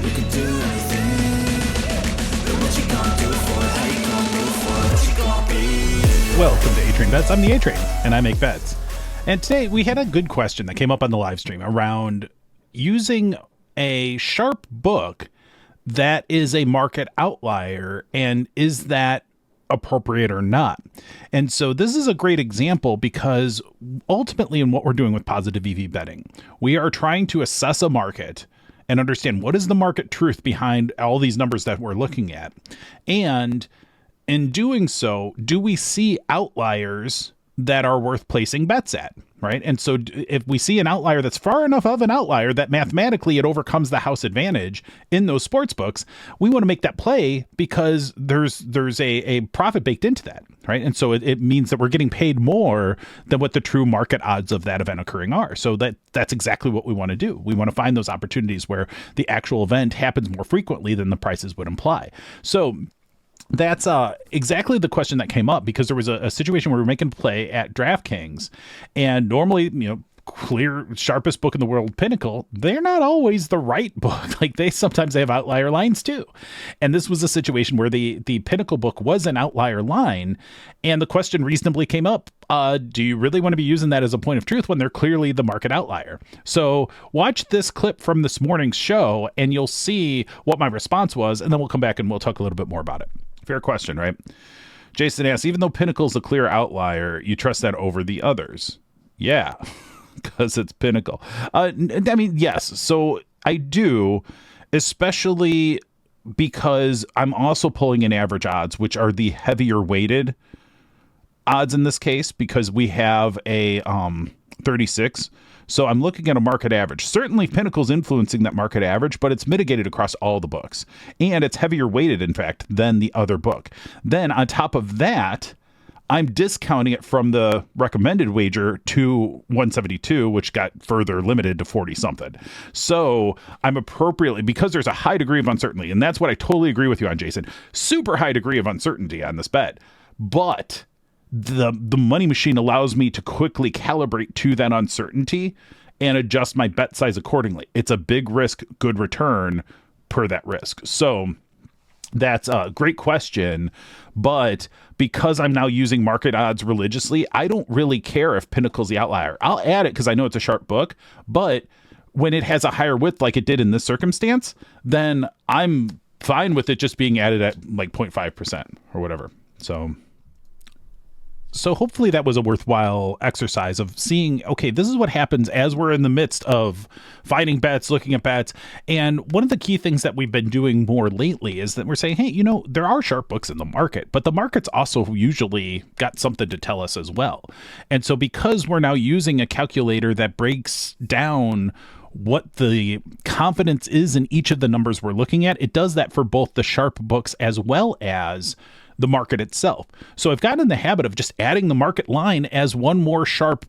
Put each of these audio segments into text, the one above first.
We could do anything. But what you gonna do for it? How you gonna move for it? What you gonna be? Welcome to A-Train Bets. I'm the A-Train, and I make bets. And today we had a good question that came up on the live stream around using a sharp book that is a market outlier, and is that appropriate or not? And so this is a great example because ultimately in what we're doing with positive EV betting, we are trying to assess a market and understand what is the market truth behind all these numbers that we're looking at. And in doing so, do we see outliers that are worth placing bets at, right? And so if we see an outlier that's far enough of an outlier that mathematically it overcomes the house advantage in those sports books, we want to make that play because there's a profit baked into that, right? And so it means that we're getting paid more than what the true market odds of that event occurring are. So that's exactly what we want to do. We want to find those opportunities where the actual event happens more frequently than the prices would imply. So that's exactly the question that came up, because there was a situation where we were making a play at DraftKings, and normally, clear sharpest book in the world, Pinnacle, they're not always the right book. Like, they sometimes have outlier lines too. And this was a situation where the Pinnacle book was an outlier line, and the question reasonably came up, do you really want to be using that as a point of truth when they're clearly the market outlier? So watch this clip from this morning's show and you'll see what my response was, and then we'll come back and we'll talk a little bit more about it. Fair question, right? Jason asks, even though Pinnacle's a clear outlier, you trust that over the others? Yeah, because it's Pinnacle. Yes. So I do, especially because I'm also pulling in average odds, which are the heavier weighted odds in this case, because we have a 36. So I'm looking at a market average. Certainly Pinnacle's influencing that market average, but it's mitigated across all the books. And it's heavier weighted, in fact, than the other book. Then on top of that, I'm discounting it from the recommended wager to 172, which got further limited to 40 something. So I'm appropriately, because there's a high degree of uncertainty, and that's what I totally agree with you on, Jason, super high degree of uncertainty on this bet. But the money machine allows me to quickly calibrate to that uncertainty and adjust my bet size accordingly. It's a big risk, good return per that risk. So that's a great question. But because I'm now using market odds religiously, I don't really care if Pinnacle's the outlier. I'll add it because I know it's a sharp book. But when it has a higher width like it did in this circumstance, then I'm fine with it just being added at like 0.5% or whatever. So hopefully that was a worthwhile exercise of seeing, okay, this is what happens as we're in the midst of finding bets, looking at bets. And one of the key things that we've been doing more lately is that we're saying, hey, there are sharp books in the market, but the market's also usually got something to tell us as well. And so because we're now using a calculator that breaks down what the confidence is in each of the numbers we're looking at, it does that for both the sharp books as well as the market itself. So I've gotten in the habit of just adding the market line as one more sharp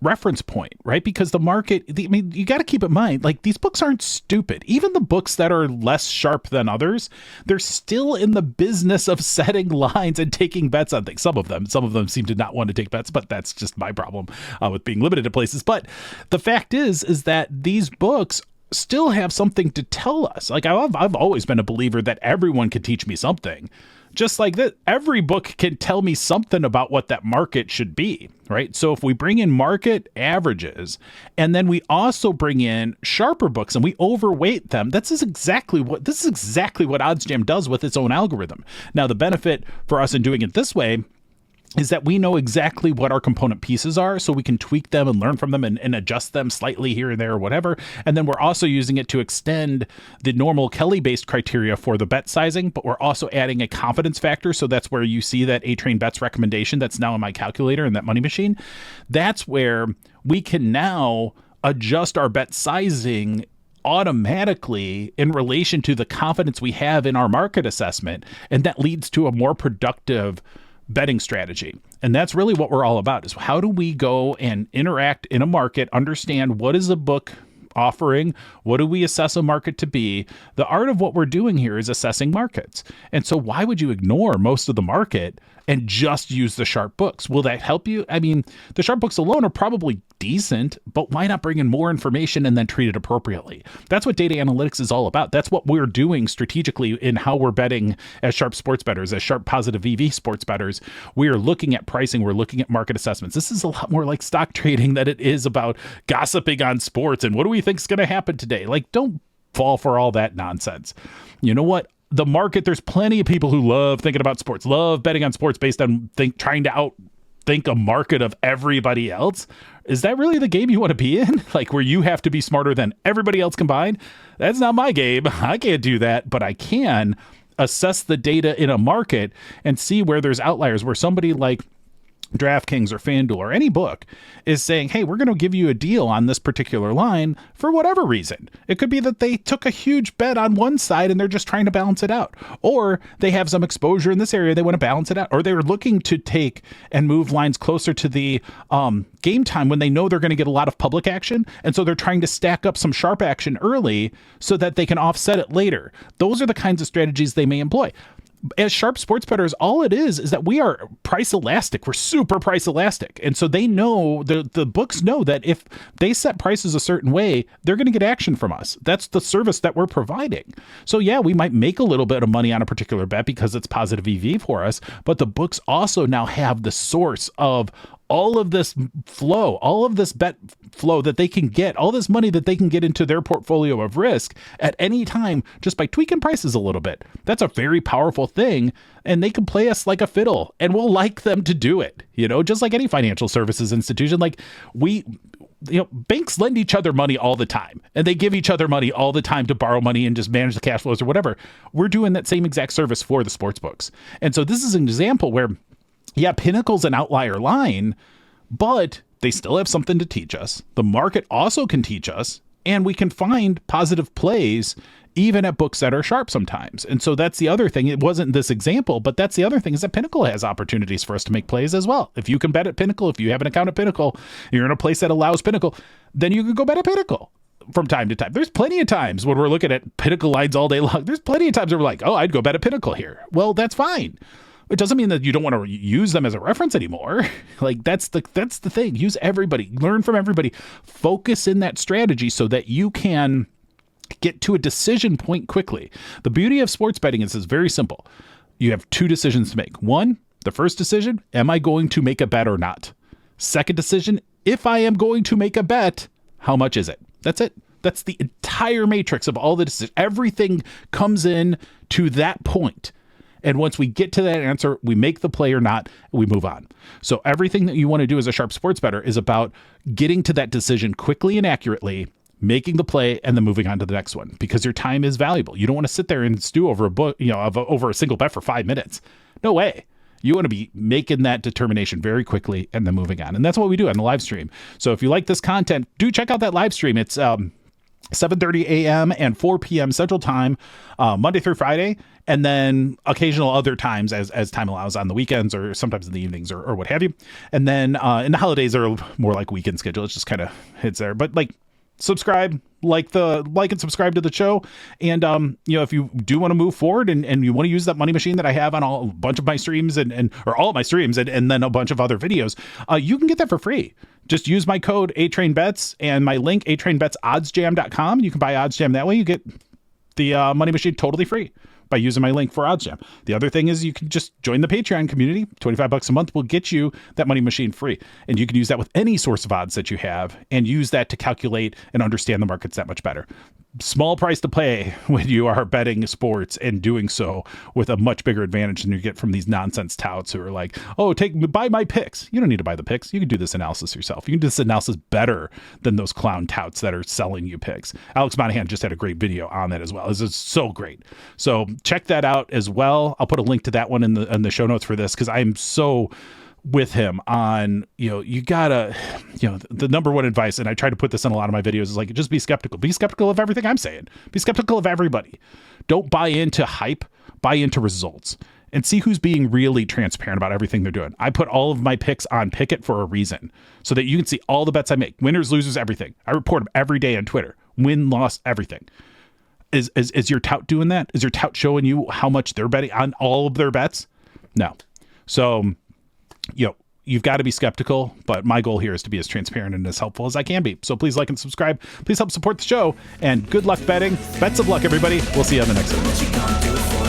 reference point, right? Because the market, you got to keep in mind, like, these books aren't stupid. Even the books that are less sharp than others, they're still in the business of setting lines and taking bets on things. Some of them seem to not want to take bets, but that's just my problem with being limited to places. But the fact is that these books still have something to tell us. Like, I've always been a believer that everyone can teach me something. Just like that, every book can tell me something about what that market should be, right? So if we bring in market averages and then we also bring in sharper books and we overweight them, this is exactly what OddsJam does with its own algorithm. Now, the benefit for us in doing it this way is that we know exactly what our component pieces are, so we can tweak them and learn from them and adjust them slightly here and there or whatever. And then we're also using it to extend the normal Kelly-based criteria for the bet sizing, but we're also adding a confidence factor. So that's where you see that A-Train Bets recommendation that's now in my calculator and that money machine. That's where we can now adjust our bet sizing automatically in relation to the confidence we have in our market assessment. And that leads to a more productive betting strategy. And that's really what we're all about, is how do we go and interact in a market, understand what is a book offering, what do we assess a market to be. The art of what we're doing here is assessing markets. And so why would you ignore most of the market and just use the sharp books. Will that help you? I mean, the sharp books alone are probably decent, but why not bring in more information and then treat it appropriately? That's what data analytics is all about. That's what we're doing strategically in how we're betting as sharp sports bettors, as sharp positive EV sports bettors. We are looking at pricing. We're looking at market assessments. This is a lot more like stock trading than it is about gossiping on sports and what do we think is going to happen today. Like, don't fall for all that nonsense. You know what? The market, there's plenty of people who love thinking about sports, love betting on sports based on trying to outthink a market of everybody else. Is that really the game you want to be in? Like, where you have to be smarter than everybody else combined? That's not my game. I can't do that, but I can assess the data in a market and see where there's outliers, where somebody like DraftKings or FanDuel or any book is saying, hey, we're going to give you a deal on this particular line for whatever reason. It could be that they took a huge bet on one side and they're just trying to balance it out, or they have some exposure in this area, they want to balance it out, or they're looking to take and move lines closer to the game time when they know they're going to get a lot of public action, and so they're trying to stack up some sharp action early so that they can offset it later. Those are the kinds of strategies they may employ. As sharp sports bettors, all it is that we are price elastic. We're super price elastic. And so they know, the books know that if they set prices a certain way, they're going to get action from us. That's the service that we're providing. So yeah, we might make a little bit of money on a particular bet because it's positive EV for us, but the books also now have the source of all of this flow, all of this bet flow that they can get, all this money that they can get into their portfolio of risk at any time just by tweaking prices a little bit. That's a very powerful thing, and they can play us like a fiddle, and we'll like them to do it, just like any financial services institution. Like banks lend each other money all the time, and they give each other money all the time to borrow money and just manage the cash flows or whatever. We're doing that same exact service for the sports books. And so this is an example where, yeah, Pinnacle's an outlier line, but they still have something to teach us. The market also can teach us, and we can find positive plays even at books that are sharp sometimes. And so that's the other thing. It wasn't this example, but that's the other thing, is that Pinnacle has opportunities for us to make plays as well. If you can bet at Pinnacle, if you have an account at Pinnacle, you're in a place that allows Pinnacle, then you can go bet at Pinnacle from time to time. There's plenty of times when we're looking at Pinnacle lines all day long. There's plenty of times where we're like, oh, I'd go bet at Pinnacle here. Well, that's fine. It doesn't mean that you don't want to use them as a reference anymore. Like, that's the thing. Use everybody, learn from everybody, focus in that strategy so that you can get to a decision point quickly. The beauty of sports betting is it's very simple. You have two decisions to make. One, the first decision, am I going to make a bet or not? Second decision, if I am going to make a bet, how much is it? That's it. That's the entire matrix of all the decisions. Everything comes in to that point. And once we get to that answer, we make the play or not, we move on. So everything that you want to do as a sharp sports bettor is about getting to that decision quickly and accurately, making the play, and then moving on to the next one, because your time is valuable. You don't want to sit there and stew over a book, over a single bet for 5 minutes. No way. You want to be making that determination very quickly and then moving on. And that's what we do on the live stream. So if you like this content, do check out that live stream. It's 7:30 a.m. and 4 p.m. Central Time, Monday through Friday, and then occasional other times as time allows on the weekends or sometimes in the evenings or what have you. And then in the holidays are more like weekend schedule. It just kind of hits there. But subscribe, like and subscribe to the show. And if you do want to move forward and you want to use that money machine that I have on a bunch of my streams or all of my streams and then a bunch of other videos, you can get that for free. Just use my code ATrainBets and my link atrainbetsoddsjam.com. You can buy OddsJam that way. You get the money machine totally free by using my link for OddsJam. The other thing is you can just join the Patreon community. $25 a month will get you that money machine free. And you can use that with any source of odds that you have and use that to calculate and understand the markets that much better. Small price to pay when you are betting sports, and doing so with a much bigger advantage than you get from these nonsense touts who are like, oh, buy my picks. You don't need to buy the picks. You can do this analysis yourself. You can do this analysis better than those clown touts that are selling you picks. Alex Monahan just had a great video on that as well. This is so great. So check that out as well. I'll put a link to that one in the show notes for this, because I'm so with him on, you gotta, the number one advice, and I try to put this in a lot of my videos, is like, just be skeptical. Be skeptical of everything I'm saying. Be skeptical of everybody. Don't buy into hype, buy into results, and see who's being really transparent about everything they're doing. I put all of my picks on Pickit for a reason, so that you can see all the bets I make. Winners, losers, everything. I report them every day on Twitter. Win, loss, everything. Is your tout doing that? Is your tout showing you how much they're betting on all of their bets? No. So, you've got to be skeptical, but my goal here is to be as transparent and as helpful as I can be. So please like and subscribe. Please help support the show, and good luck betting. Bets of luck, everybody. We'll see you on the next one. What you gonna do for